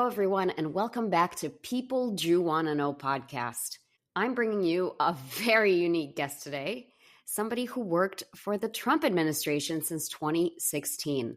Hello, everyone, and welcome back to People Do Wanna Know podcast. I'm bringing you a very unique guest today, somebody who worked for the Trump administration since 2016.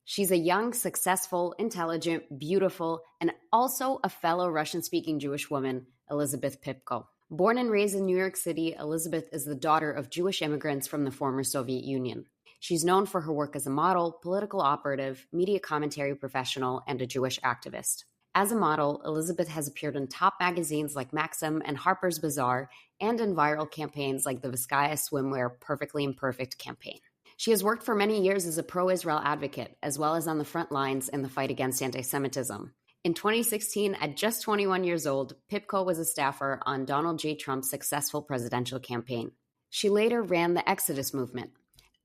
She's a young, successful, intelligent, beautiful, and also a fellow Russian-speaking Jewish woman, Elizabeth Pipko. Born and raised in New York City, Elizabeth is the daughter of Jewish immigrants from the former Soviet Union. She's known for her work as a model, political operative, media commentary professional, and a Jewish activist. As a model, Elizabeth has appeared in top magazines like Maxim and Harper's Bazaar, and in viral campaigns like the Vizcaya Swimwear Perfectly Imperfect campaign. She has worked for many years as a pro-Israel advocate, as well as on the front lines in the fight against antisemitism. In 2016, at just 21 years old, Pipko was a staffer on Donald J. Trump's successful presidential campaign. She later ran the Exodus movement,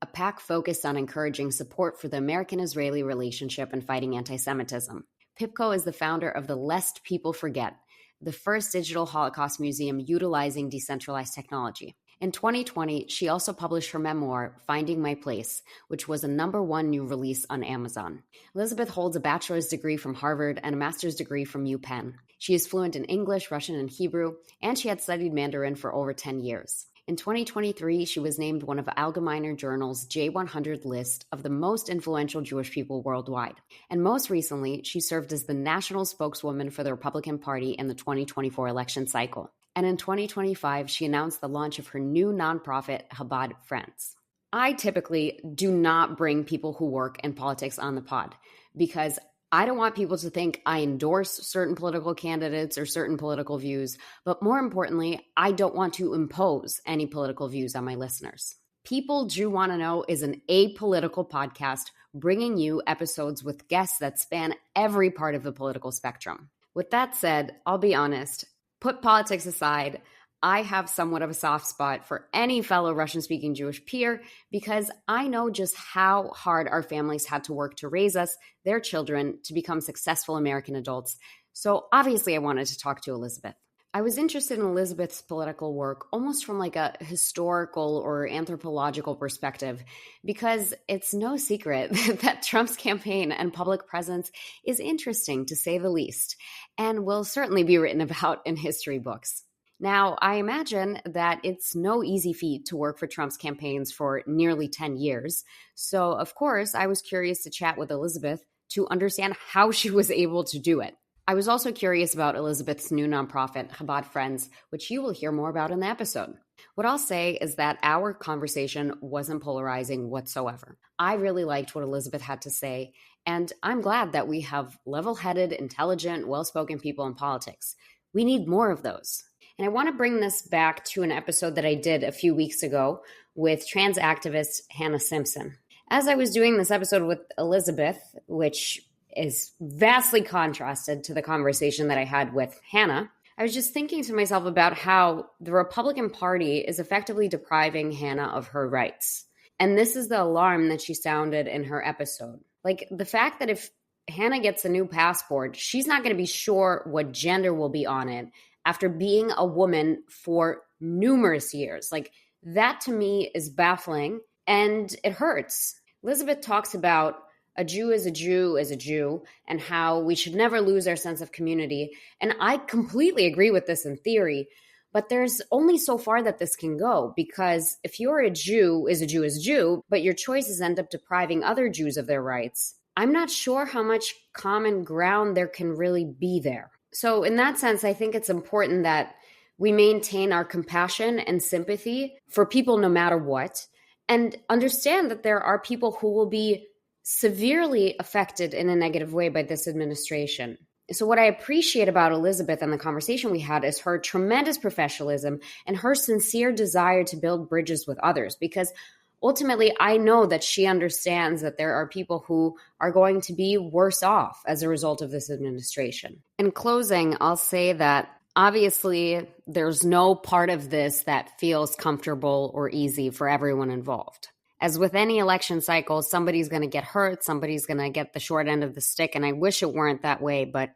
a PAC focused on encouraging support for the American-Israeli relationship and fighting antisemitism. Pipko is the founder of the Lest People Forget, the first digital Holocaust museum utilizing decentralized technology. In 2020, she also published her memoir, Finding My Place, which was a #1 new release on Amazon. Elizabeth holds a bachelor's degree from Harvard and a master's degree from UPenn. She is fluent in English, Russian, and Hebrew, and she had studied Mandarin for over 10 years. In 2023, she was named one of Allgemeiner Journal's J100 list of the most influential Jewish people worldwide. And most recently, she served as the National Spokeswoman for the Republican Party in the 2024 election cycle. And in 2025, she announced the launch of her new nonprofit, Chabad Friends. I typically do not bring people who work in politics on the pod because I don't want people to think I endorse certain political candidates or certain political views, but more importantly, I don't want to impose any political views on my listeners. People Do Wanna Know is an apolitical podcast bringing you episodes with guests that span every part of the political spectrum. With that said, I'll be honest, put politics aside, I have somewhat of a soft spot for any fellow Russian-speaking Jewish peer because I know just how hard our families had to work to raise us, their children, to become successful American adults. So obviously I wanted to talk to Elizabeth. I was interested in Elizabeth's political work almost from like a historical or anthropological perspective because it's no secret that Trump's campaign and public presence is interesting to say the least and will certainly be written about in history books. Now, I imagine that it's no easy feat to work for Trump's campaigns for nearly 10 years. So, of course, I was curious to chat with Elizabeth to understand how she was able to do it. I was also curious about Elizabeth's new nonprofit, Chabad Friends, which you will hear more about in the episode. What I'll say is that our conversation wasn't polarizing whatsoever. I really liked what Elizabeth had to say, and I'm glad that we have level-headed, intelligent, well-spoken people in politics. We need more of those. And I want to bring this back to an episode that I did a few weeks ago with trans activist Hannah Simpson. As I was doing this episode with Elizabeth, which is vastly contrasted to the conversation that I had with Hannah, I was just thinking to myself about how the Republican Party is effectively depriving Hannah of her rights. And this is the alarm that she sounded in her episode. Like the fact that if Hannah gets a new passport, she's not going to be sure what gender will be on it after being a woman for numerous years. Like that to me is baffling and it hurts. Elizabeth talks about a Jew is a Jew is a Jew and how we should never lose our sense of community. And I completely agree with this in theory, but there's only so far that this can go because if you're a Jew is a Jew is a Jew, but your choices end up depriving other Jews of their rights, I'm not sure how much common ground there can really be there. So in that sense, I think it's important that we maintain our compassion and sympathy for people no matter what, and understand that there are people who will be severely affected in a negative way by this administration. So what I appreciate about Elizabeth and the conversation we had is her tremendous professionalism and her sincere desire to build bridges with others, because ultimately, I know that she understands that there are people who are going to be worse off as a result of this administration. In closing, I'll say that obviously there's no part of this that feels comfortable or easy for everyone involved. As with any election cycle, somebody's going to get hurt, somebody's going to get the short end of the stick, and I wish it weren't that way, but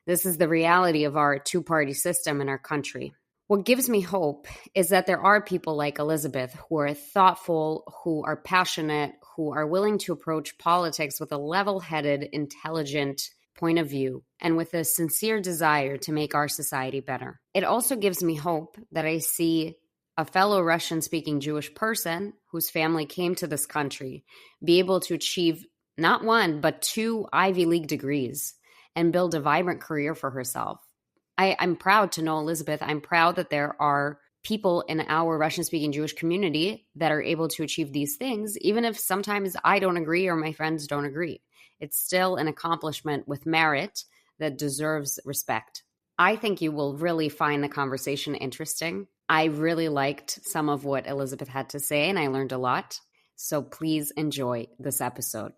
this is the reality of our two-party system in our country. What gives me hope is that there are people like Elizabeth who are thoughtful, who are passionate, who are willing to approach politics with a level-headed, intelligent point of view and with a sincere desire to make our society better. It also gives me hope that I see a fellow Russian-speaking Jewish person whose family came to this country be able to achieve not one, but 2 Ivy League degrees and build a vibrant career for herself. I'm proud to know Elizabeth. I'm proud that there are people in our Russian-speaking Jewish community that are able to achieve these things, even if sometimes I don't agree or my friends don't agree. It's still an accomplishment with merit that deserves respect. I think you will really find the conversation interesting. I really liked some of what Elizabeth had to say, and I learned a lot. So please enjoy this episode.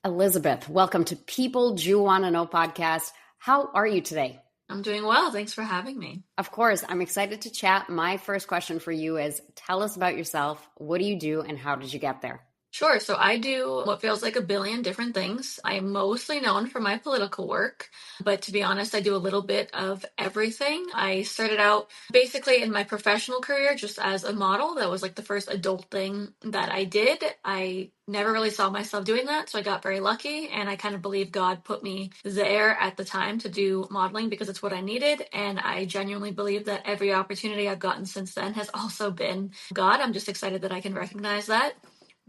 Elizabeth, welcome to People Jew Wanna Know podcast. How are you today? I'm doing well. Thanks for having me. Of course, I'm excited to chat. My first question for you is, tell us about yourself. What do you do and how did you get there? Sure. So I do what feels like a billion different things. I'm mostly known for my political work, but to be honest, I do a little bit of everything. I started out basically in my professional career just as a model. That was like the first adult thing that I did. I never really saw myself doing that, so I got very lucky, and I kind of believe God put me there at the time to do modeling because it's what I needed, and I genuinely believe that every opportunity I've gotten since then has also been God. I'm just excited that I can recognize that.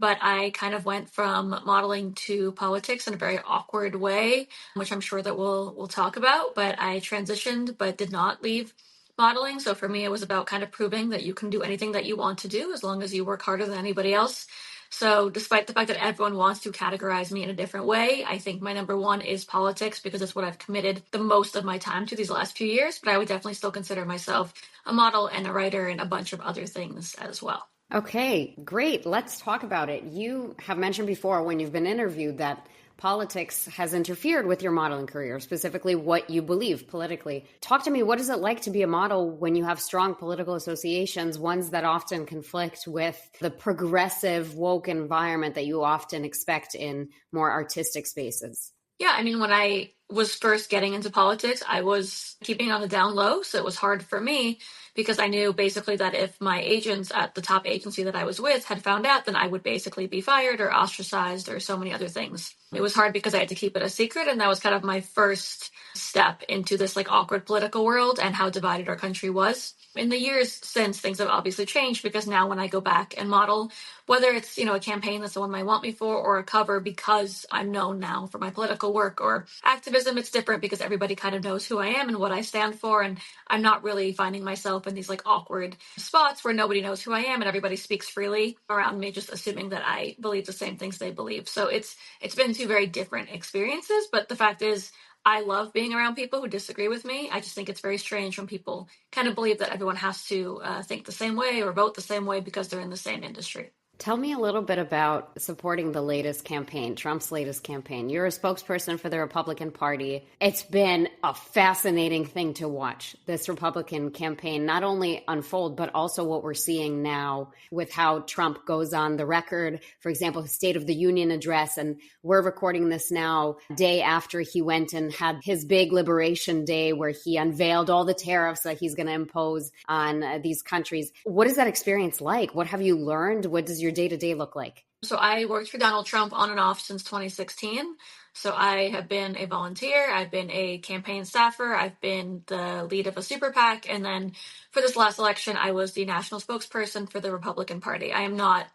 But I kind of went from modeling to politics in a very awkward way, which I'm sure that we'll talk about. But I transitioned, but did not leave modeling. So for me, it was about kind of proving that you can do anything that you want to do as long as you work harder than anybody else. So despite the fact that everyone wants to categorize me in a different way, I think my number one is politics because it's what I've committed the most of my time to these last few years. But I would definitely still consider myself a model and a writer and a bunch of other things as well. Okay, great. Let's talk about it. You have mentioned before when you've been interviewed that politics has interfered with your modeling career, specifically what you believe politically. Talk to me, what is it like to be a model when you have strong political associations, ones that often conflict with the progressive, woke environment that you often expect in more artistic spaces? Yeah, I mean, when I was first getting into politics, I was keeping on the down low. So it was hard for me because I knew basically that if my agents at the top agency that I was with had found out, then I would basically be fired or ostracized or so many other things. It was hard because I had to keep it a secret. And that was kind of my first step into this like awkward political world and how divided our country was. In the years since, things have obviously changed because now when I go back and model, whether it's, a campaign that someone might want me for or a cover because I'm known now for my political work or activism, it's different because everybody kind of knows who I am and what I stand for. And I'm not really finding myself in these like awkward spots where nobody knows who I am and everybody speaks freely around me, just assuming that I believe the same things they believe. So it's been 2 very different experiences. But the fact is, I love being around people who disagree with me. I just think it's very strange when people kind of believe that everyone has to think the same way or vote the same way because they're in the same industry. Tell me a little bit about supporting the latest campaign, Trump's latest campaign. You're a spokesperson for the Republican Party. It's been a fascinating thing to watch, this Republican campaign, not only unfold, but also what we're seeing now with how Trump goes on the record, for example, his State of the Union address. And we're recording this now, day after he went and had his big Liberation Day where he unveiled all the tariffs that he's going to impose on these countries. What is that experience like? What have you learned? What does your day-to-day look like? So I worked for Donald Trump on and off since 2016. So I have been a volunteer, I've been a campaign staffer, I've been the lead of a super PAC, and then for this last election, I was the national spokesperson for the Republican Party. I am not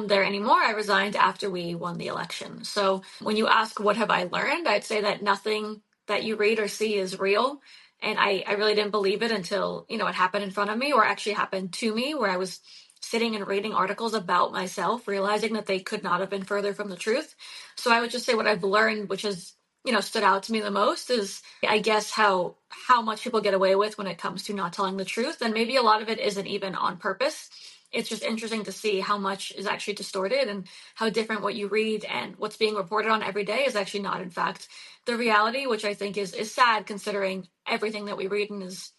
there anymore. I resigned after we won the election. So when you ask what have I learned, I'd say that nothing that you read or see is real. And I really didn't believe it until, it happened in front of me or actually happened to me where I was sitting and reading articles about myself, realizing that they could not have been further from the truth. So I would just say what I've learned, which has, stood out to me the most is, I guess, how much people get away with when it comes to not telling the truth. And maybe a lot of it isn't even on purpose. It's just interesting to see how much is actually distorted and how different what you read and what's being reported on every day is actually not, in fact, the reality, which I think is sad considering everything that we read and is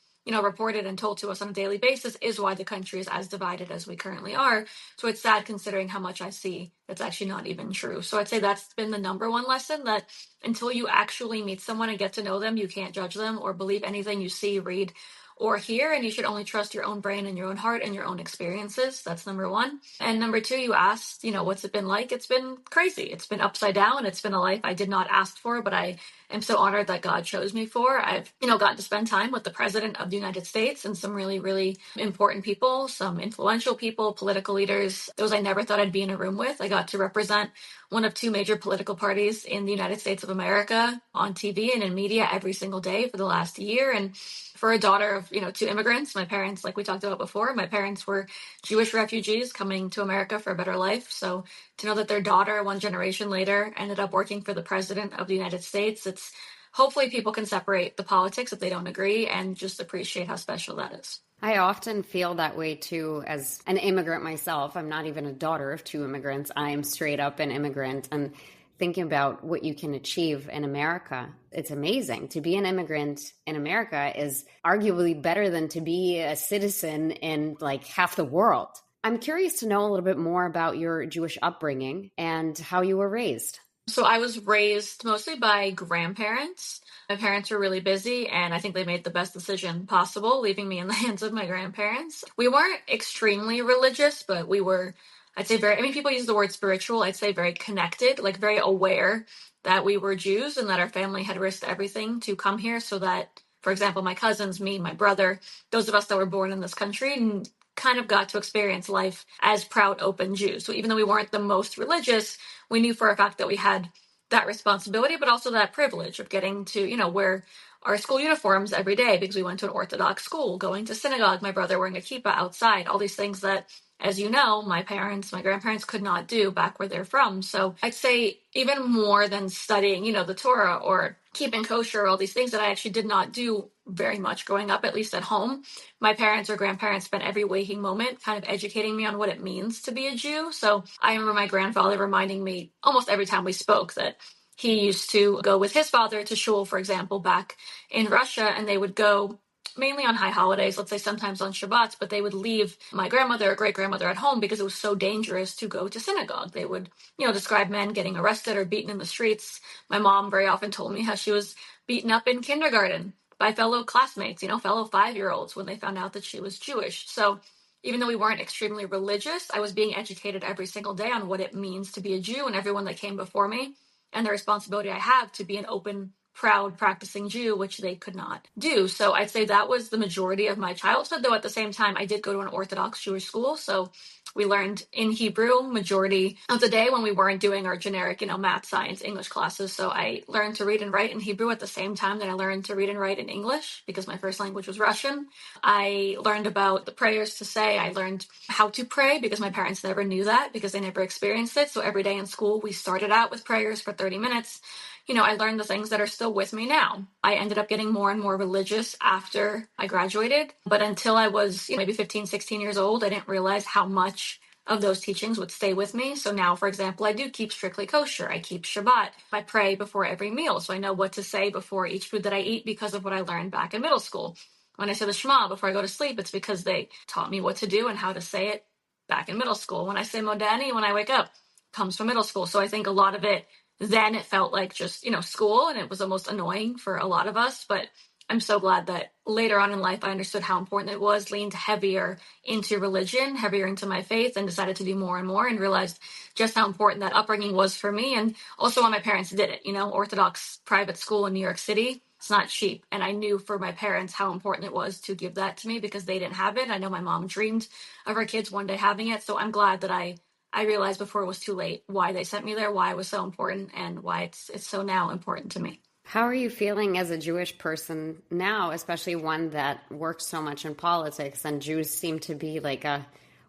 reported and told to us on a daily basis is why the country is as divided as we currently are. So it's sad considering how much I see it's actually not even true. So I'd say that's been the number one lesson, that until you actually meet someone and get to know them, you can't judge them or believe anything you see, read, or hear. And you should only trust your own brain and your own heart and your own experiences. That's number one. And number two, you asked, what's it been like? It's been crazy. It's been upside down. It's been a life I did not ask for, but I am so honored that God chose me for. I've, gotten to spend time with the President of the United States and some really, really important people, some influential people, political leaders, those I never thought I'd be in a room with. I got to represent one of two major political parties in the United States of America on TV and in media every single day for the last year. And for a daughter of, two immigrants, my parents, like we talked about before, my parents were Jewish refugees coming to America for a better life. So to know that their daughter, one generation later, ended up working for the President of the United States, it's hopefully people can separate the politics if they don't agree and just appreciate how special that is. I often feel that way too, as an immigrant myself. I'm not even a daughter of two immigrants. I'm straight up an immigrant. And thinking about what you can achieve in America, it's amazing. To be an immigrant in America is arguably better than to be a citizen in like half the world. I'm curious to know a little bit more about your Jewish upbringing and how you were raised. So I was raised mostly by grandparents. My parents were really busy, and I think they made the best decision possible, leaving me in the hands of my grandparents. We weren't extremely religious, but we were, I'd say people use the word spiritual. I'd say very connected, like very aware that we were Jews and that our family had risked everything to come here so that, for example, my cousins, me, my brother, those of us that were born in this country, kind of got to experience life as proud, open Jews. So even though we weren't the most religious, we knew for a fact that we had that responsibility, but also that privilege of getting to, wear our school uniforms every day because we went to an Orthodox school, going to synagogue, my brother wearing a kippah outside, all these things that, as you know, my grandparents could not do back where they're from. So I'd say even more than studying, the Torah or keeping kosher, all these things that I actually did not do very much growing up, at least at home. My parents or grandparents spent every waking moment kind of educating me on what it means to be a Jew. So I remember my grandfather reminding me almost every time we spoke that he used to go with his father to shul, for example, back in Russia, and they would go mainly on high holidays, let's say sometimes on Shabbats, but they would leave my grandmother or great grandmother at home because it was so dangerous to go to synagogue. They would, describe men getting arrested or beaten in the streets. My mom very often told me how she was beaten up in kindergarten by fellow classmates, fellow 5-year-olds when they found out that she was Jewish. So even though we weren't extremely religious, I was being educated every single day on what it means to be a Jew and everyone that came before me and the responsibility I have to be an open, proud, practicing Jew, which they could not do. So I'd say that was the majority of my childhood, though at the same time, I did go to an Orthodox Jewish school. So we learned in Hebrew majority of the day when we weren't doing our generic, math, science, English classes. So I learned to read and write in Hebrew at the same time that I learned to read and write in English because my first language was Russian. I learned about the prayers to say. I learned how to pray because my parents never knew that because they never experienced it. So every day in school, we started out with prayers for 30 minutes. I learned the things that are still with me now. I ended up getting more and more religious after I graduated. But until I was maybe 15, 16 years old, I didn't realize how much of those teachings would stay with me. So now, for example, I do keep strictly kosher. I keep Shabbat. I pray before every meal. So I know what to say before each food that I eat because of what I learned back in middle school. When I say the Shema before I go to sleep, it's because they taught me what to do and how to say it back in middle school. When I say Modani when I wake up, comes from middle school. So I think a lot of it, then it felt like just, school, and it was almost annoying for a lot of us. But I'm so glad that later on in life, I understood how important it was, leaned heavier into religion, heavier into my faith, and decided to do more and more and realized just how important that upbringing was for me. And also why my parents did it, Orthodox private school in New York City. It's not cheap. And I knew for my parents how important it was to give that to me because they didn't have it. I know my mom dreamed of her kids one day having it. So I'm glad that I realized before it was too late why they sent me there, why it was so important, and why it's so now important to me. How are you feeling as a Jewish person now, especially one that works so much in politics, and Jews seem to be like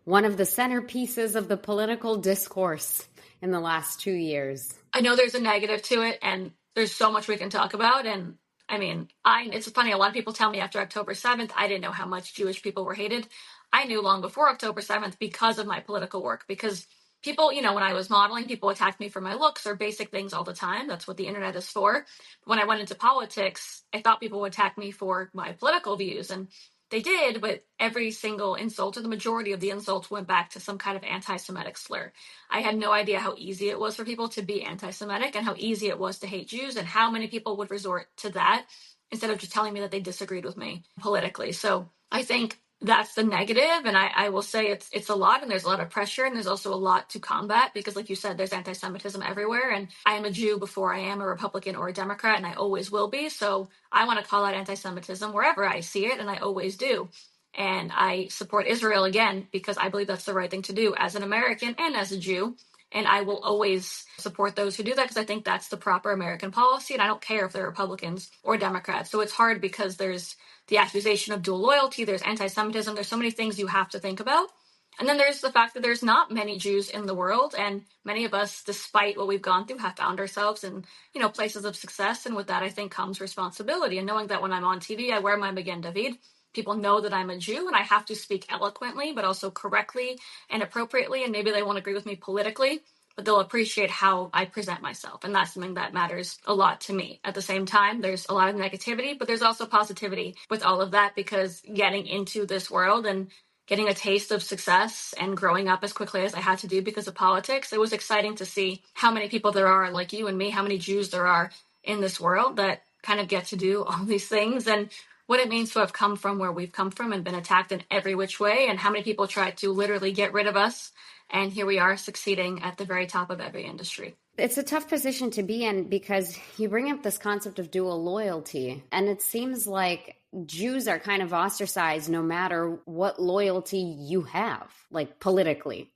one of the centerpieces of the political discourse in the last 2 years? I know there's a negative to it, and there's so much we can talk about. And it's funny, a lot of people tell me after October 7th, I didn't know how much Jewish people were hated. I knew long before October 7th because of my political work, because people, when I was modeling, people attacked me for my looks or basic things all the time. That's what the internet is for. When I went into politics, I thought people would attack me for my political views. And they did, but every single insult, or the majority of the insults, went back to some kind of anti-Semitic slur. I had no idea how easy it was for people to be anti-Semitic and how easy it was to hate Jews and how many people would resort to that instead of just telling me that they disagreed with me politically. So I think that's the negative. And I will say it's a lot, and there's a lot of pressure, and there's also a lot to combat because, like you said, there's anti-Semitism everywhere. And I am a Jew before I am a Republican or a Democrat, and I always will be. So I want to call out anti-Semitism wherever I see it, and I always do. And I support Israel again because I believe that's the right thing to do as an American and as a Jew. And I will always support those who do that because I think that's the proper American policy. And I don't care if they're Republicans or Democrats. So it's hard because there's the accusation of dual loyalty, there's anti-Semitism, there's so many things you have to think about. And then there's the fact that there's not many Jews in the world, and many of us, despite what we've gone through, have found ourselves in, places of success. And with that, I think comes responsibility. And knowing that when I'm on TV, I wear my Magen David. People know that I'm a Jew, and I have to speak eloquently, but also correctly and appropriately. And maybe they won't agree with me politically, but they'll appreciate how I present myself. And that's something that matters a lot to me. At the same time, there's a lot of negativity, but there's also positivity with all of that, because getting into this world and getting a taste of success and growing up as quickly as I had to do because of politics, it was exciting to see how many people there are like you and me, how many Jews there are in this world that kind of get to do all these things, and what it means to have come from where we've come from and been attacked in every which way, and how many people tried to literally get rid of us. And here we are succeeding at the very top of every industry. It's a tough position to be in because you bring up this concept of dual loyalty, and it seems like Jews are kind of ostracized no matter what loyalty you have, like politically.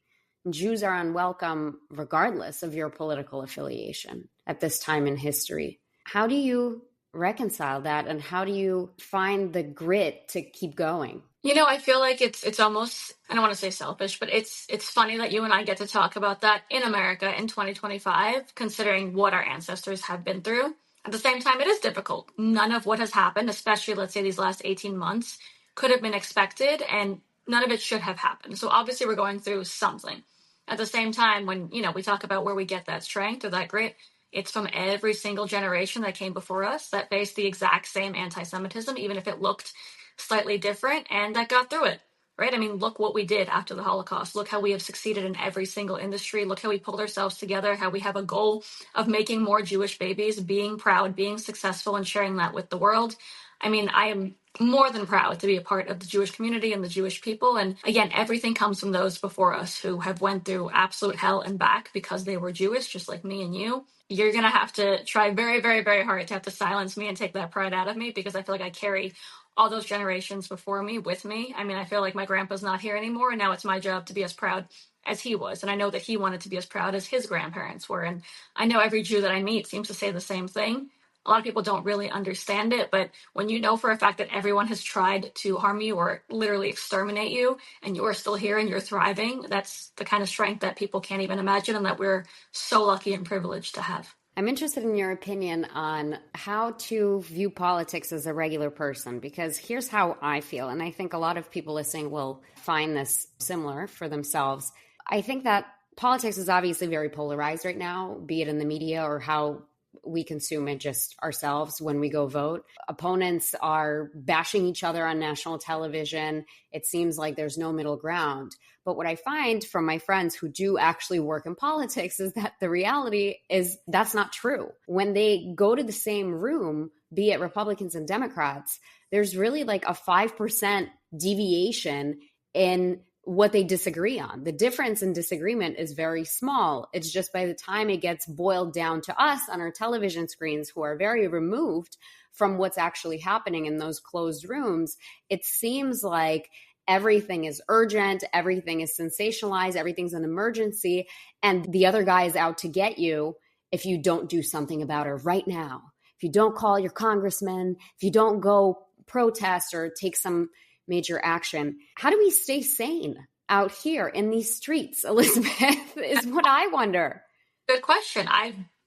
Jews are unwelcome regardless of your political affiliation at this time in history. How do you reconcile that, and how do you find the grit to keep going? I feel like it's almost, I don't want to say selfish, but it's funny that you and I get to talk about that in America in 2025, considering what our ancestors have been through. At the same time, it is difficult. None of what has happened, especially let's say these last 18 months, could have been expected, and none of it should have happened. So obviously we're going through something. At the same time, when, we talk about where we get that strength or that grit, it's from every single generation that came before us that faced the exact same anti-Semitism, even if it looked slightly different, and that got through it, right? I mean, look what we did after the Holocaust. Look how we have succeeded in every single industry. Look how we pulled ourselves together, how we have a goal of making more Jewish babies, being proud, being successful, and sharing that with the world. I mean, I am more than proud to be a part of the Jewish community and the Jewish people. And again, everything comes from those before us who have went through absolute hell and back because they were Jewish, just like me and you. You're going to have to try very, very, very hard to have to silence me and take that pride out of me, because I feel like I carry all those generations before me with me. I mean, I feel like my grandpa's not here anymore, and now it's my job to be as proud as he was. And I know that he wanted to be as proud as his grandparents were. And I know every Jew that I meet seems to say the same thing. A lot of people don't really understand it, but when you know for a fact that everyone has tried to harm you or literally exterminate you, and you are still here and you're thriving, that's the kind of strength that people can't even imagine, and that we're so lucky and privileged to have. I'm interested in your opinion on how to view politics as a regular person, because here's how I feel. And I think a lot of people listening will find this similar for themselves. I think that politics is obviously very polarized right now, be it in the media or how we consume it just ourselves when we go vote. Opponents are bashing each other on national television. It seems like there's no middle ground. But what I find from my friends who do actually work in politics is that the reality is that's not true. When they go to the same room, be it Republicans and Democrats, there's really like a 5% deviation in what they disagree on. The difference in disagreement is very small. It's just by the time it gets boiled down to us on our television screens, who are very removed from what's actually happening in those closed rooms, it seems like everything is urgent, everything is sensationalized, everything's an emergency, and the other guy is out to get you if you don't do something about it right now. If you don't call your congressman, if you don't go protest or take some major action. How do we stay sane out here in these streets, Elizabeth, is what I wonder. Good question.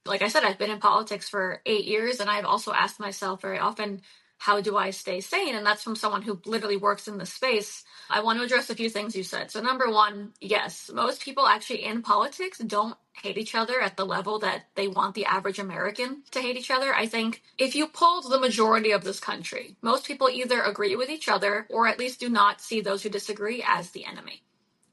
Like I said, I've been in politics for 8 years, and I've also asked myself very often, how do I stay sane? And that's from someone who literally works in the space. I want to address a few things you said. So number one, yes, most people actually in politics don't hate each other at the level that they want the average American to hate each other. I think if you polled the majority of this country, most people either agree with each other or at least do not see those who disagree as the enemy.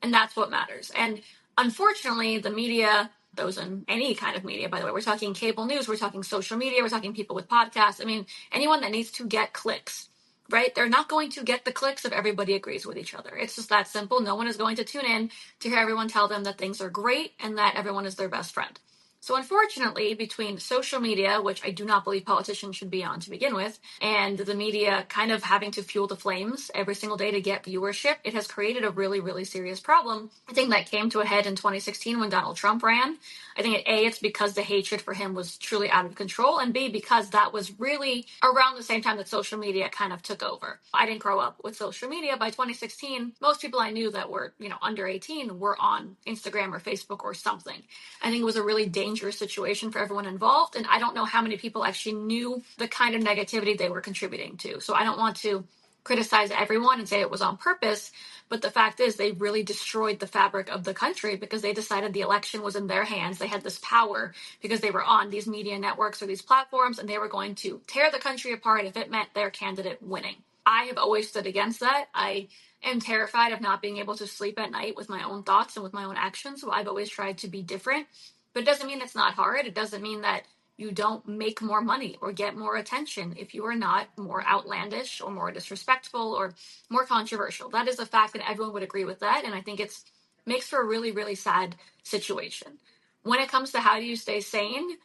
And that's what matters. And unfortunately, the media, those in any kind of media, by the way, we're talking cable news, we're talking social media, we're talking people with podcasts. I mean, anyone that needs to get clicks, right? They're not going to get the clicks if everybody agrees with each other. It's just that simple. No one is going to tune in to hear everyone tell them that things are great and that everyone is their best friend. So unfortunately, between social media, which I do not believe politicians should be on to begin with, and the media kind of having to fuel the flames every single day to get viewership, it has created a really, really serious problem. I think that came to a head in 2016 when Donald Trump ran. I think A, it's because the hatred for him was truly out of control, and B, because that was really around the same time that social media kind of took over. I didn't grow up with social media. By 2016, most people I knew that were, under 18 were on Instagram or Facebook or something. I think it was a really dangerous situation for everyone involved, and I don't know how many people actually knew the kind of negativity they were contributing to. So I don't want to criticize everyone and say it was on purpose, but the fact is they really destroyed the fabric of the country because they decided the election was in their hands. They had this power because they were on these media networks or these platforms, and they were going to tear the country apart if it meant their candidate winning. I have always stood against that. I am terrified of not being able to sleep at night with my own thoughts and with my own actions. So I've always tried to be different, but it doesn't mean it's not hard. It doesn't mean that you don't make more money or get more attention if you are not more outlandish or more disrespectful or more controversial. That is a fact, and everyone would agree with that. And I think it's makes for a really, really sad situation. When it comes to how do you stay sane,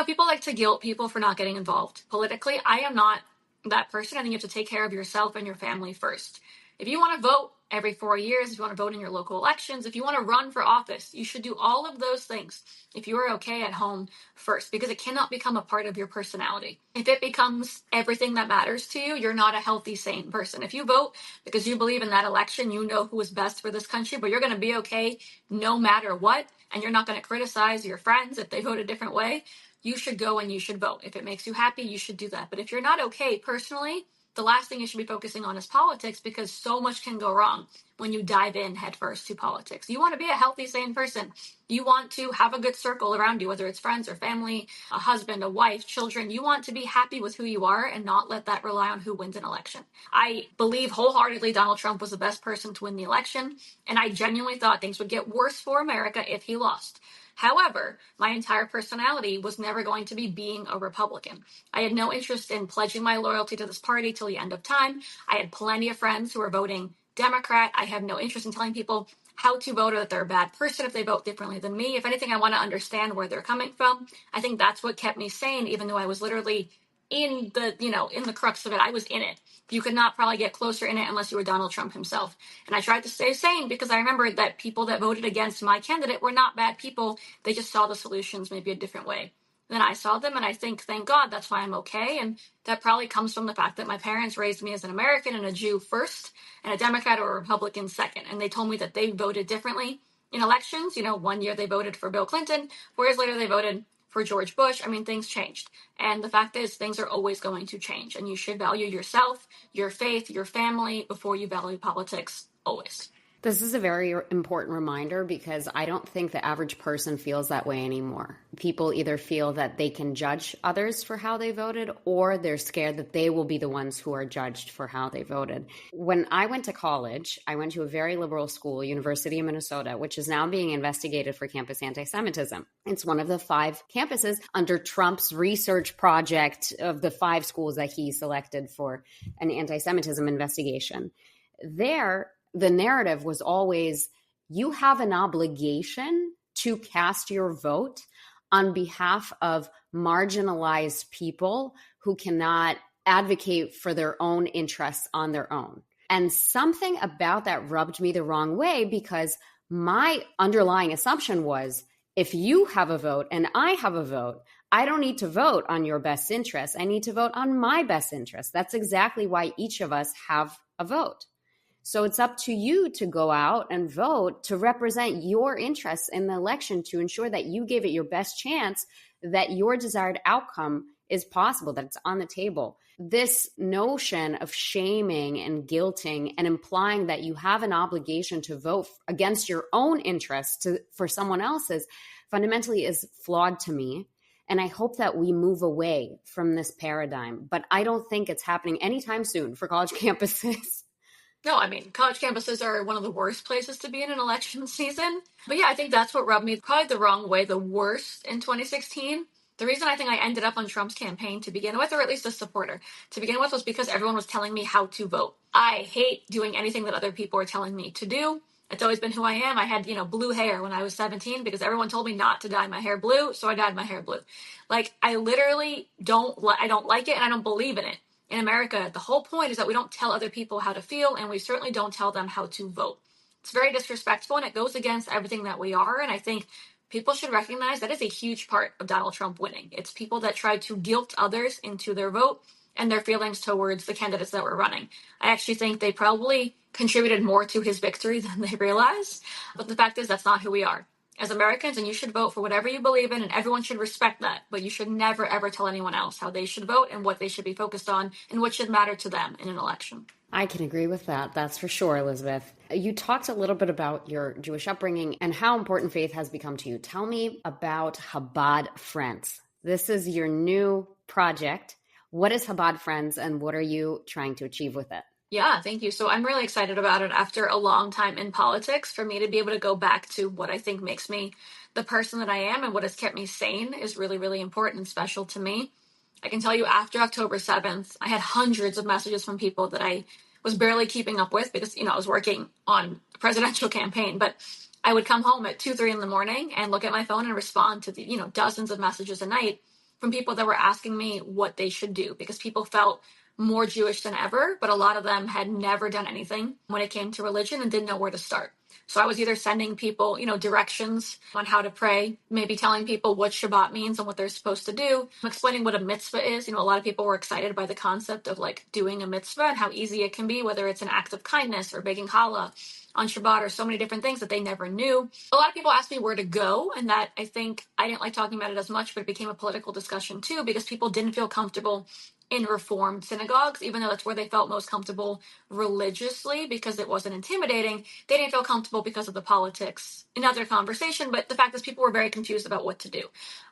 people like to guilt people for not getting involved politically. I am not that person. I think you have to take care of yourself and your family first. If you want to vote every 4 years, if you want to vote in your local elections, if you want to run for office, you should do all of those things if you are okay at home first, because it cannot become a part of your personality. If it becomes everything that matters to you, you're not a healthy, sane person. If you vote because you believe in that election, you know who is best for this country, but you're going to be okay no matter what, and you're not going to criticize your friends if they vote a different way, you should go and you should vote. If it makes you happy, you should do that. But if you're not okay personally, the last thing you should be focusing on is politics, because so much can go wrong when you dive in headfirst to politics. You want to be a healthy, sane person. You want to have a good circle around you, whether it's friends or family, a husband, a wife, children. You want to be happy with who you are and not let that rely on who wins an election. I believe wholeheartedly Donald Trump was the best person to win the election, and I genuinely thought things would get worse for America if he lost. However, my entire personality was never going to be being a Republican. I had no interest in pledging my loyalty to this party till the end of time. I had plenty of friends who were voting Democrat. I have no interest in telling people how to vote or that they're a bad person if they vote differently than me. If anything, I want to understand where they're coming from. I think that's what kept me sane, even though I was literally in the crux of it. I was in it. You could not probably get closer in it unless you were Donald Trump himself. And I tried to stay sane because I remembered that people that voted against my candidate were not bad people. They just saw the solutions maybe a different way than I saw them. And I think, thank God, that's why I'm okay. And that probably comes from the fact that my parents raised me as an American and a Jew first, and a Democrat or a Republican second. And they told me that they voted differently in elections. 1 year they voted for Bill Clinton, 4 years later they voted for George Bush. I mean, things changed. And the fact is, things are always going to change. And you should value yourself, your faith, your family before you value politics, always. This is a very important reminder because I don't think the average person feels that way anymore. People either feel that they can judge others for how they voted, or they're scared that they will be the ones who are judged for how they voted. When I went to college, I went to a very liberal school, University of Minnesota, which is now being investigated for campus antisemitism. It's one of the 5 campuses under Trump's research project of the 5 schools that he selected for an antisemitism investigation. There, the narrative was always, you have an obligation to cast your vote on behalf of marginalized people who cannot advocate for their own interests on their own. And something about that rubbed me the wrong way, because my underlying assumption was, if you have a vote and I have a vote, I don't need to vote on your best interest. I need to vote on my best interest. That's exactly why each of us have a vote. So it's up to you to go out and vote to represent your interests in the election, to ensure that you give it your best chance, that your desired outcome is possible, that it's on the table. This notion of shaming and guilting and implying that you have an obligation to vote against your own interests for someone else's fundamentally is flawed to me. And I hope that we move away from this paradigm. But I don't think it's happening anytime soon for college campuses. No, I mean, college campuses are one of the worst places to be in an election season. But yeah, I think that's what rubbed me probably the wrong way, the worst in 2016. The reason I think I ended up on Trump's campaign to begin with, or at least a supporter to begin with, was because everyone was telling me how to vote. I hate doing anything that other people are telling me to do. It's always been who I am. I had, blue hair when I was 17 because everyone told me not to dye my hair blue, so I dyed my hair blue. Like, I literally I don't like it and I don't believe in it. In America, the whole point is that we don't tell other people how to feel, and we certainly don't tell them how to vote. It's very disrespectful, and it goes against everything that we are, and I think people should recognize that is a huge part of Donald Trump winning. It's people that try to guilt others into their vote and their feelings towards the candidates that were running. I actually think they probably contributed more to his victory than they realized, but the fact is that's not who we are as Americans, and you should vote for whatever you believe in, and everyone should respect that. But you should never, ever tell anyone else how they should vote and what they should be focused on and what should matter to them in an election. I can agree with that. That's for sure, Elizabeth. You talked a little bit about your Jewish upbringing and how important faith has become to you. Tell me about Chabad Friends. This is your new project. What is Chabad Friends, and what are you trying to achieve with it? Yeah, thank you. So I'm really excited about it after a long time in politics. For me to be able to go back to what I think makes me the person that I am and what has kept me sane is really, really important and special to me. I can tell you after October 7th, I had hundreds of messages from people that I was barely keeping up with because, I was working on a presidential campaign. But I would come home at 2, 3 in the morning and look at my phone and respond to the, dozens of messages a night from people that were asking me what they should do because people felt more Jewish than ever, but a lot of them had never done anything when it came to religion and didn't know where to start. So I was either sending people, directions on how to pray, maybe telling people what Shabbat means and what they're supposed to do, explaining what a mitzvah is. A lot of people were excited by the concept of like doing a mitzvah and how easy it can be, whether it's an act of kindness or baking challah on Shabbat or so many different things that they never knew. A lot of people asked me where to go, and that I think I didn't like talking about it as much, but it became a political discussion too because people didn't feel comfortable in Reformed synagogues, even though that's where they felt most comfortable religiously because it wasn't intimidating. They didn't feel comfortable because of the politics. Another conversation, but the fact is people were very confused about what to do.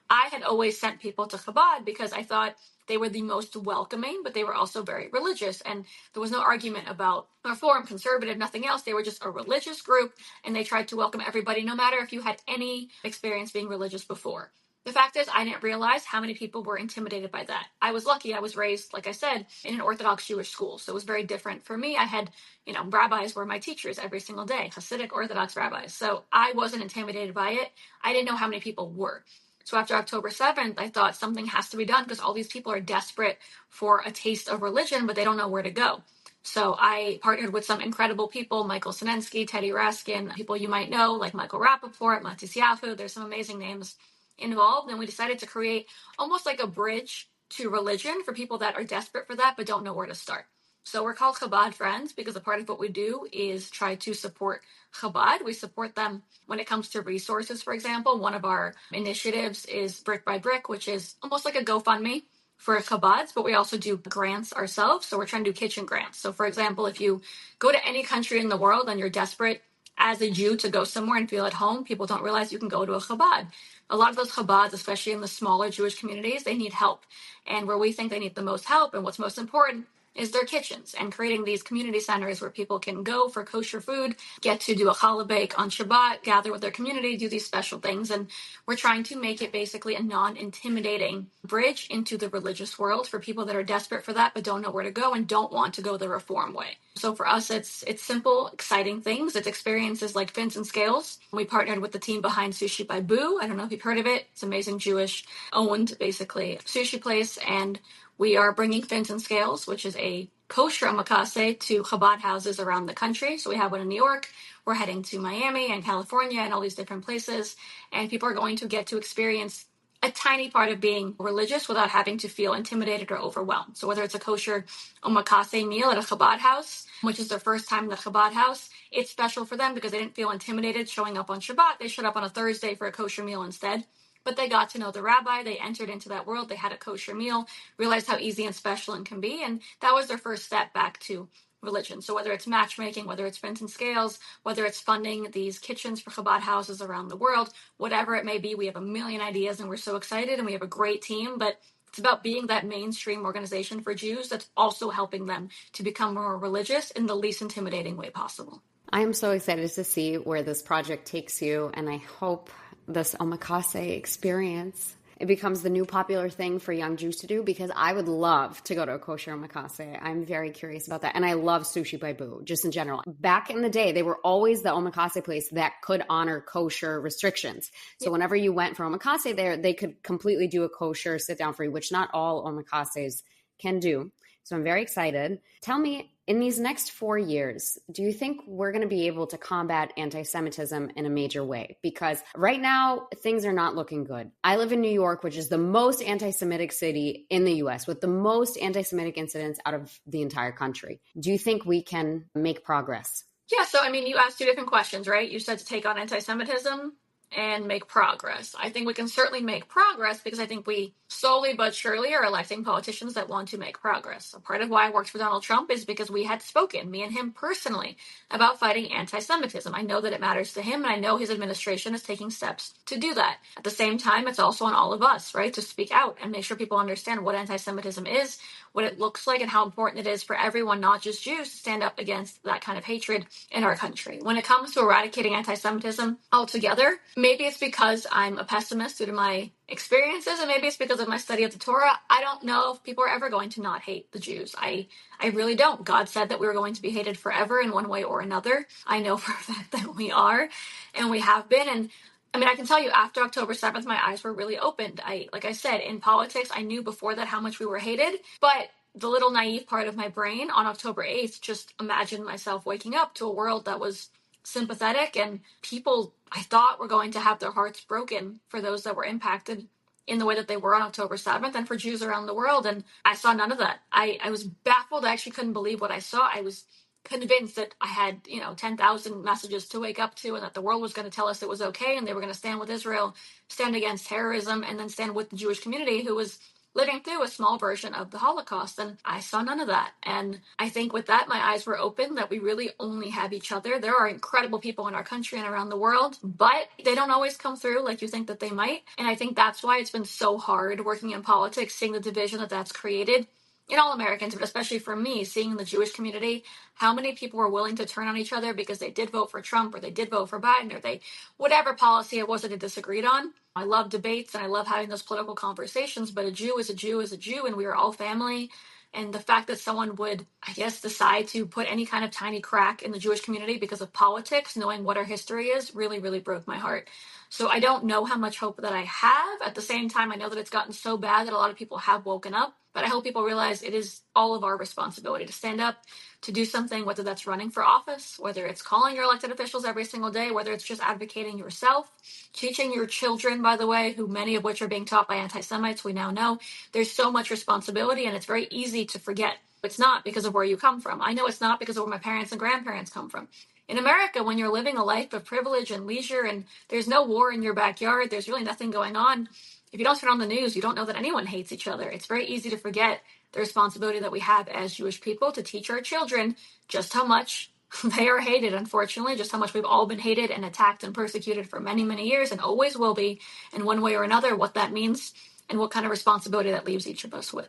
I had always sent people to Chabad because I thought they were the most welcoming, but they were also very religious. And there was no argument about Reform, conservative, nothing else. They were just a religious group, and they tried to welcome everybody, no matter if you had any experience being religious before. The fact is, I didn't realize how many people were intimidated by that. I was lucky. I was raised, like I said, in an Orthodox Jewish school. So it was very different for me. I had, rabbis were my teachers every single day, Hasidic Orthodox rabbis. So I wasn't intimidated by it. I didn't know how many people were. So after October 7th, I thought something has to be done because all these people are desperate for a taste of religion, but they don't know where to go. So I partnered with some incredible people, Michael Sinensky, Teddy Raskin, people you might know, like Michael Rappaport, Matis Yahu. There's some amazing names involved, and we decided to create almost like a bridge to religion for people that are desperate for that but don't know where to start. So we're called Chabad Friends because a part of what we do is try to support Chabad. We support them when it comes to resources, for example. One of our initiatives is Brick by Brick, which is almost like a GoFundMe for Chabads, but we also do grants ourselves. So we're trying to do kitchen grants. So for example, if you go to any country in the world and you're desperate as a Jew to go somewhere and feel at home, people don't realize you can go to a Chabad. A lot of those Chabads, especially in the smaller Jewish communities, they need help. And where we think they need the most help and what's most important is their kitchens and creating these community centers where people can go for kosher food, get to do a challah bake on Shabbat, gather with their community, do these special things. And we're trying to make it basically a non-intimidating bridge into the religious world for people that are desperate for that but don't know where to go and don't want to go the Reform way. So for us, it's simple, exciting things. It's experiences like Fins and Scales. We partnered with the team behind Sushi by Boo. I don't know if you've heard of it. It's amazing Jewish-owned, basically, sushi place. And we are bringing Fins and Scales, which is a kosher omakase, to Chabad houses around the country. So we have one in New York. We're heading to Miami and California and all these different places. And people are going to get to experience a tiny part of being religious without having to feel intimidated or overwhelmed. So whether it's a kosher omakase meal at a Chabad house, which is their first time in the Chabad house, it's special for them because they didn't feel intimidated showing up on Shabbat. They showed up on a Thursday for a kosher meal instead. But they got to know the rabbi, they entered into that world, they had a kosher meal, realized how easy and special it can be, and that was their first step back to religion. So whether it's matchmaking, whether it's Benton Scales, whether it's funding these kitchens for Chabad houses around the world, whatever it may be, we have a million ideas and we're so excited and we have a great team, but it's about being that mainstream organization for Jews that's also helping them to become more religious in the least intimidating way possible. I am so excited to see where this project takes you, and I hope this omakase experience, it becomes the new popular thing for young Jews to do, because I would love to go to a kosher omakase. I'm very curious about that. And I love Sushi by Boo, just in general. Back in the day, they were always the omakase place that could honor kosher restrictions. So whenever you went for omakase there, they could completely do a kosher sit down for you, which not all omakases can do. So I'm very excited. Tell me, in these next 4 years, do you think we're going to be able to combat anti-Semitism in a major way? Because right now, things are not looking good. I live in New York, which is the most anti-Semitic city in the US, with the most anti-Semitic incidents out of the entire country. Do you think we can make progress? Yeah, so I mean, you asked two different questions, right? You said to take on anti-Semitism and make progress. I think we can certainly make progress because I think we slowly but surely are electing politicians that want to make progress. A part of why I worked for Donald Trump is because we had spoken, me and him personally, about fighting anti-Semitism. I know that it matters to him, and I know his administration is taking steps to do that. At the same time, it's also on all of us, right, to speak out and make sure people understand what anti-Semitism is, what it looks like, and how important it is for everyone, not just Jews, to stand up against that kind of hatred in our country. When it comes to eradicating anti-Semitism altogether, maybe it's because I'm a pessimist due to my experiences, and maybe it's because of my study of the Torah. I don't know if people are ever going to not hate the Jews. I really don't. God said that we were going to be hated forever in one way or another. I know for a fact that we are, and we have been. And I mean, I can tell you, after October 7th, my eyes were really opened. Like I said, in politics, I knew before that how much we were hated, but the little naive part of my brain on October 8th just imagined myself waking up to a world that was sympathetic, and people I thought were going to have their hearts broken for those that were impacted in the way that they were on October 7th and for Jews around the world. And I saw none of that. I was baffled. I actually couldn't believe what I saw. I was convinced that I had, 10,000 messages to wake up to, and that the world was going to tell us it was okay, and they were going to stand with Israel, stand against terrorism, and then stand with the Jewish community who was living through a small version of the Holocaust. And I saw none of that. And I think with that, my eyes were open that we really only have each other. There are incredible people in our country and around the world, but they don't always come through like you think that they might. And I think that's why it's been so hard working in politics, seeing the division that that's created in all Americans, but especially for me, seeing in the Jewish community how many people were willing to turn on each other because they did vote for Trump, or they did vote for Biden, or they, whatever policy it was that they disagreed on. I love debates and I love having those political conversations, but a Jew is a Jew is a Jew, and we are all family. And the fact that someone would, I guess, decide to put any kind of tiny crack in the Jewish community because of politics, knowing what our history is, really, really broke my heart. So I don't know how much hope that I have. At the same time, I know that it's gotten so bad that a lot of people have woken up. But I hope people realize it is all of our responsibility to stand up, to do something, whether that's running for office, whether it's calling your elected officials every single day, whether it's just advocating yourself, teaching your children, by the way, who many of which are being taught by anti-Semites, we now know. There's so much responsibility, and it's very easy to forget. It's not because of where you come from. I know it's not because of where my parents and grandparents come from. In America, when you're living a life of privilege and leisure and there's no war in your backyard, there's really nothing going on. If you don't turn on the news, you don't know that anyone hates each other. It's very easy to forget the responsibility that we have as Jewish people to teach our children just how much they are hated, unfortunately, just how much we've all been hated and attacked and persecuted for many, many years and always will be in one way or another, what that means and what kind of responsibility that leaves each of us with.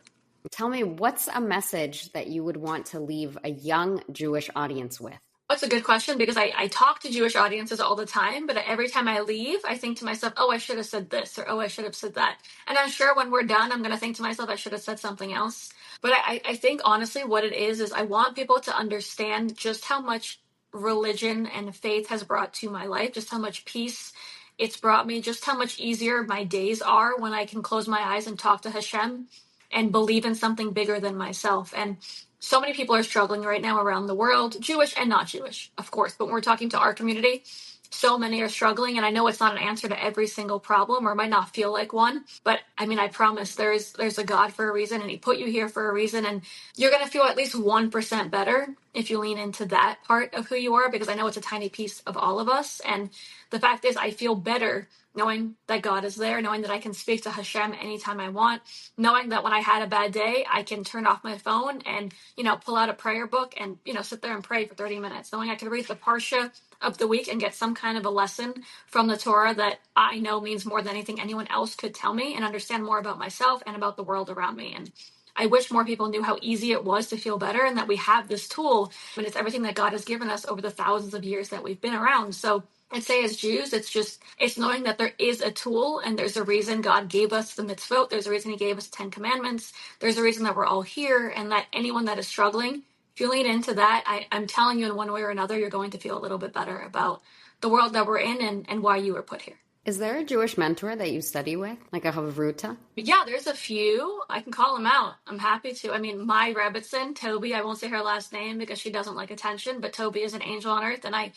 Tell me, what's a message that you would want to leave a young Jewish audience with? That's a good question, because I talk to Jewish audiences all the time, but every time I leave, I think to myself, oh, I should have said this, or oh, I should have said that. And I'm sure when we're done, I'm going to think to myself, I should have said something else. But I think, honestly, what it is I want people to understand just how much religion and faith has brought to my life, just how much peace it's brought me, just how much easier my days are when I can close my eyes and talk to Hashem and believe in something bigger than myself. And so many people are struggling right now around the world, Jewish and not Jewish, of course. But when we're talking to our community, so many are struggling. And I know it's not an answer to every single problem, or it might not feel like one. But I mean, I promise there's a God for a reason, and he put you here for a reason. And you're going to feel at least 1% better if you lean into that part of who you are, because I know it's a tiny piece of all of us. And the fact is, I feel better knowing that God is there, knowing that I can speak to Hashem anytime I want, knowing that when I had a bad day, I can turn off my phone and, pull out a prayer book and, sit there and pray for 30 minutes, knowing I can read the Parsha of the week and get some kind of a lesson from the Torah that I know means more than anything anyone else could tell me, and understand more about myself and about the world around me. And I wish more people knew how easy it was to feel better, and that we have this tool, and it's everything that God has given us over the thousands of years that we've been around. So I'd say as Jews, it's knowing that there is a tool, and there's a reason God gave us the mitzvot. There's a reason he gave us 10 commandments. There's a reason that we're all here, and that anyone that is struggling, if you lean into that, I'm telling you, in one way or another, you're going to feel a little bit better about the world that we're in and why you were put here. Is there a Jewish mentor that you study with, like a Havruta? Yeah, there's a few. I can call them out. I'm happy to. I mean, my Rebbitzin, Toby, I won't say her last name because she doesn't like attention, but Toby is an angel on earth. And I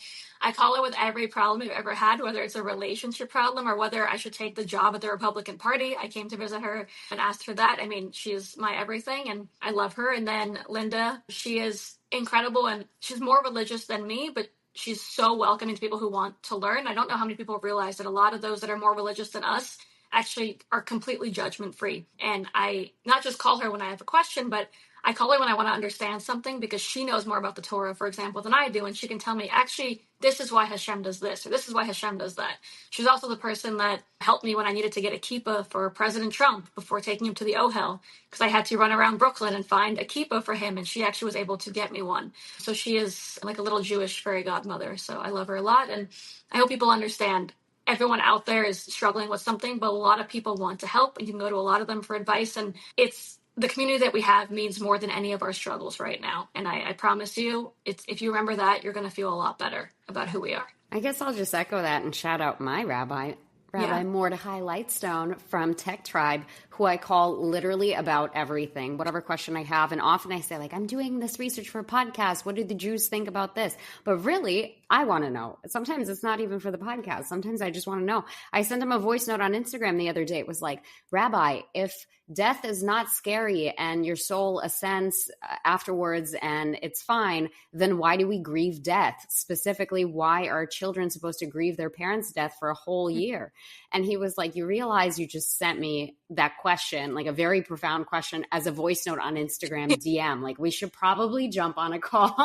call her with every problem I've ever had, whether it's a relationship problem or whether I should take the job at the Republican Party. I came to visit her and asked her that. I mean, she's my everything, and I love her. And then Linda, she is incredible, and she's more religious than me, but she's so welcoming to people who want to learn. I don't know how many people realize that a lot of those that are more religious than us actually are completely judgment free. And I not just call her when I have a question, but I call her when I want to understand something, because she knows more about the Torah, for example, than I do. And she can tell me, actually, this is why Hashem does this, or this is why Hashem does that. She's also the person that helped me when I needed to get a kippah for President Trump before taking him to the Ohel, because I had to run around Brooklyn and find a kippah for him, and she actually was able to get me one. So she is like a little Jewish fairy godmother. So I love her a lot, and I hope people understand everyone out there is struggling with something, but a lot of people want to help, and you can go to a lot of them for advice. And it's the community that we have means more than any of our struggles right now. And I promise you, if you remember that, you're going to feel a lot better about who we are. I guess I'll just echo that and shout out my Rabbi Mordechai Lightstone from Tech Tribe, who I call literally about everything, whatever question I have. And often I say, like, I'm doing this research for a podcast. What do the Jews think about this? But really, I want to know. Sometimes it's not even for the podcast. Sometimes I just want to know. I sent him a voice note on Instagram the other day. It was like, Rabbi, if death is not scary and your soul ascends afterwards and it's fine, then why do we grieve death? Specifically, why are children supposed to grieve their parents' death for a whole year? And he was like, you realize you just sent me that question, like a very profound question, as a voice note on Instagram DM. Like, we should probably jump on a call.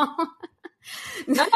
No,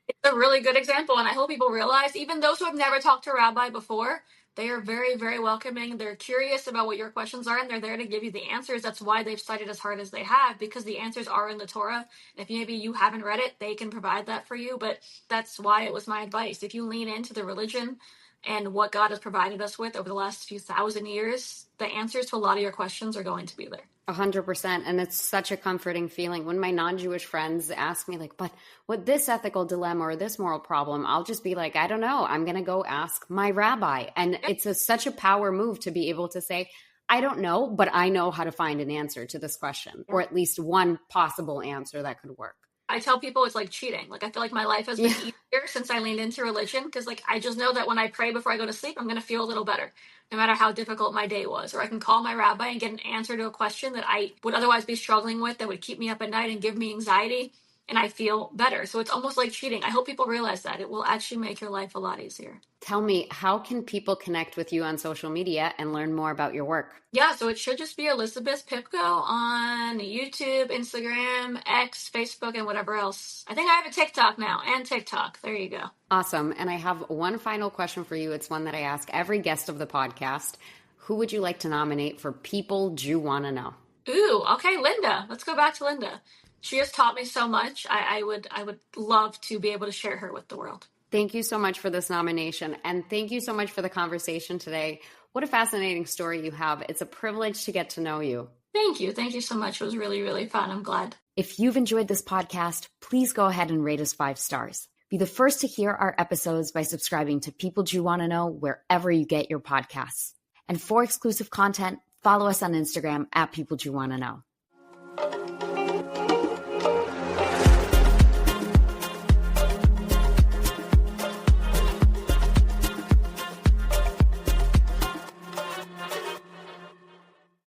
it's a really good example. And I hope people realize, even those who have never talked to a rabbi before, they are very, very welcoming. They're curious about what your questions are, and they're there to give you the answers. That's why they've studied as hard as they have, because the answers are in the Torah. And if maybe you haven't read it, they can provide that for you. But that's why it was my advice. If you lean into the religion and what God has provided us with over the last few thousand years, the answers to a lot of your questions are going to be there. 100%. And it's such a comforting feeling when my non-Jewish friends ask me, like, but what this ethical dilemma or this moral problem, I'll just be like, I don't know. I'm going to go ask my rabbi. And it's such a power move to be able to say, I don't know, but I know how to find an answer to this question, or at least one possible answer that could work. I tell people it's like cheating. Like, I feel like my life has been easier since I leaned into religion, because like I just know that when I pray before I go to sleep, I'm going to feel a little better, no matter how difficult my day was. Or I can call my rabbi and get an answer to a question that I would otherwise be struggling with, that would keep me up at night and give me anxiety, and I feel better. So it's almost like cheating. I hope people realize that. It will actually make your life a lot easier. Tell me, how can people connect with you on social media and learn more about your work? Yeah, so it should just be Elizabeth Pipko on YouTube, Instagram, X, Facebook, and whatever else. I think I have a TikTok now, and TikTok. There you go. Awesome. And I have one final question for you. It's one that I ask every guest of the podcast. Who would you like to nominate for People Jew Wanna Know? Ooh, okay, Linda. Let's go back to Linda. She has taught me so much. I would love to be able to share her with the world. Thank you so much for this nomination. And thank you so much for the conversation today. What a fascinating story you have. It's a privilege to get to know you. Thank you. Thank you so much. It was really, really fun. I'm glad. If you've enjoyed this podcast, please go ahead and rate us 5 stars. Be the first to hear our episodes by subscribing to People Jew Wanna Know wherever you get your podcasts. And for exclusive content, follow us on Instagram at People Jew Wanna Know.